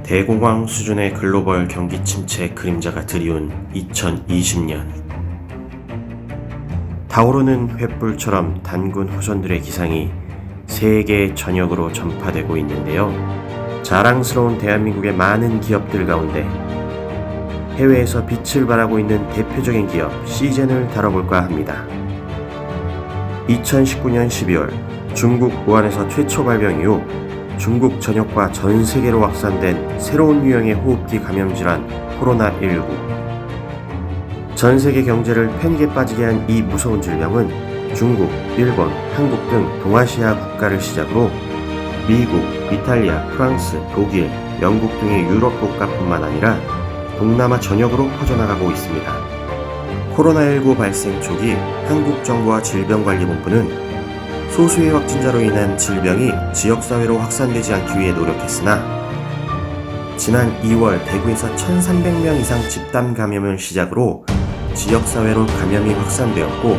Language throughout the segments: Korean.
대공황 수준의 글로벌 경기 침체 그림자가 드리운 2020년. 타오르는 횃불처럼 단군 후손들의 기상이 세계 전역으로 전파되고 있는데요. 자랑스러운 대한민국의 많은 기업들 가운데 해외에서 빛을 발하고 있는 대표적인 기업 시젠을 다뤄볼까 합니다. 2019년 12월 중국 우한에서 최초 발병 이후 중국 전역과 전 세계로 확산된 새로운 유형의 호흡기 감염 질환 코로나19. 전 세계 경제를 패닉에 빠지게 한 이 무서운 질병은 중국, 일본, 한국 등 동아시아 국가를 시작으로 미국, 이탈리아, 프랑스, 독일, 영국 등의 유럽 국가뿐만 아니라 동남아 전역으로 퍼져나가고 있습니다. 코로나19 발생 초기 한국 정부와 질병관리본부는 소수의 확진자로 인한 질병이 지역사회로 확산되지 않기 위해 노력했으나 지난 2월 대구에서 1,300명 이상 집단 감염을 시작으로 지역사회로 감염이 확산되었고,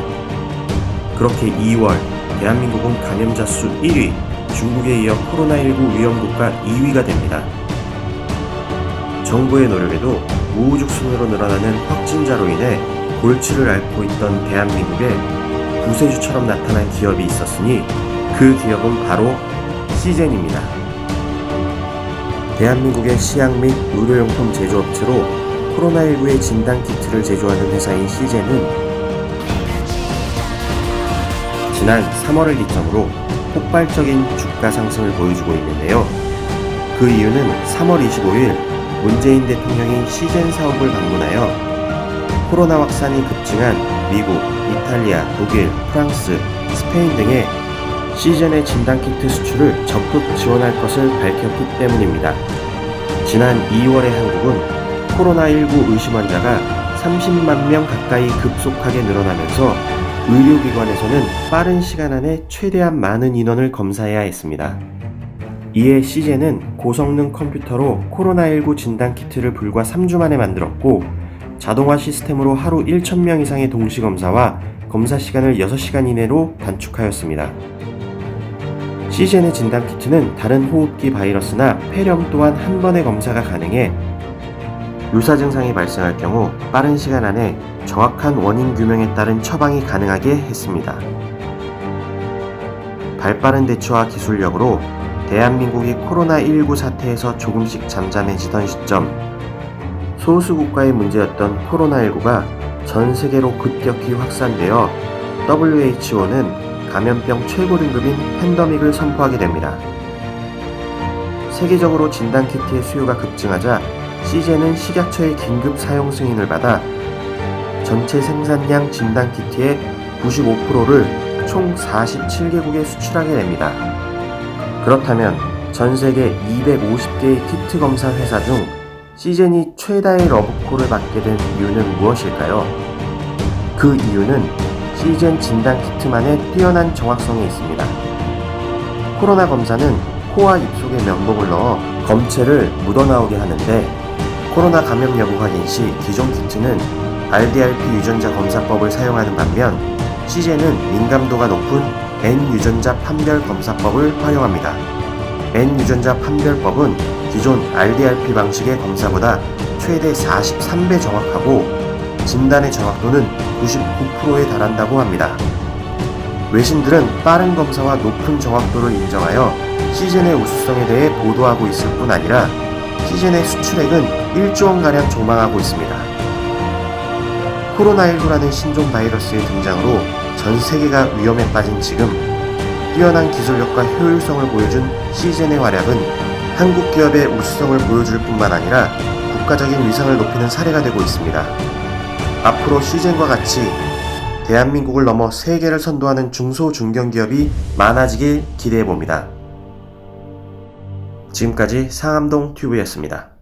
그렇게 2월 대한민국은 감염자 수 1위, 중국에 이어 코로나19 위험국가 2위가 됩니다. 정부의 노력에도 우후죽순으로 늘어나는 확진자로 인해 골치를 앓고 있던 대한민국에 구세주처럼 나타난 기업이 있었으니 그 기업은 바로 시젠입니다. 대한민국의 시약 및 의료용품 제조업체로 코로나19의 진단키트를 제조하는 회사인 시젠은 지난 3월을 기점으로 폭발적인 주가 상승을 보여주고 있는데요. 그 이유는 3월 25일 문재인 대통령이 시젠 사업을 방문하여 코로나 확산이 급증한 미국, 이탈리아, 독일, 프랑스, 스페인 등의 시젠의 진단키트 수출을 적극 지원할 것을 밝혔기 때문입니다. 지난 2월에 한국은 코로나19 의심 환자가 30만 명 가까이 급속하게 늘어나면서 의료기관에서는 빠른 시간 안에 최대한 많은 인원을 검사해야 했습니다. 이에 시젠은 고성능 컴퓨터로 코로나19 진단키트를 불과 3주 만에 만들었고, 자동화 시스템으로 하루 1,000명 이상의 동시검사와 검사 시간을 6시간 이내로 단축하였습니다. 시젠의 진단키트는 다른 호흡기 바이러스나 폐렴 또한 한 번의 검사가 가능해 유사 증상이 발생할 경우 빠른 시간 안에 정확한 원인 규명에 따른 처방이 가능하게 했습니다. 발빠른 대처와 기술력으로 대한민국이 코로나19 사태에서 조금씩 잠잠해지던 시점, 소수 국가의 문제였던 코로나19가 전 세계로 급격히 확산되어 WHO는 감염병 최고 등급인 팬데믹을 선포하게 됩니다. 세계적으로 진단키트의 수요가 급증하자 시젠은 식약처의 긴급 사용 승인을 받아 전체 생산량 진단키트의 95%를 총 47개국에 수출하게 됩니다. 그렇다면 전 세계 250개의 키트 검사 회사 중 시젠이 최다의 러브콜을 받게 된 이유는 무엇일까요? 그 이유는 시젠 진단키트만의 뛰어난 정확성에 있습니다. 코로나 검사는 코와 입속에 면봉을 넣어 검체를 묻어나오게 하는데, 코로나 감염 여부 확인 시 기존 키트는 RDRP 유전자 검사법을 사용하는 반면 시젠은 민감도가 높은 N 유전자 판별 검사법을 활용합니다. N 유전자 판별법은 기존 RDRP 방식의 검사보다 최대 43배 정확하고 진단의 정확도는 99%에 달한다고 합니다. 외신들은 빠른 검사와 높은 정확도를 인정하여 시젠의 우수성에 대해 보도하고 있을 뿐 아니라 시젠의 수출액은 1조 원가량 조망하고 있습니다. 코로나19라는 신종 바이러스의 등장으로 전 세계가 위험에 빠진 지금, 뛰어난 기술력과 효율성을 보여준 시젠의 활약은 한국 기업의 우수성을 보여줄 뿐만 아니라 국가적인 위상을 높이는 사례가 되고 있습니다. 앞으로 시젠과 같이 대한민국을 넘어 세계를 선도하는 중소 중견기업이 많아지길 기대해봅니다. 지금까지 상암동 튜브였습니다.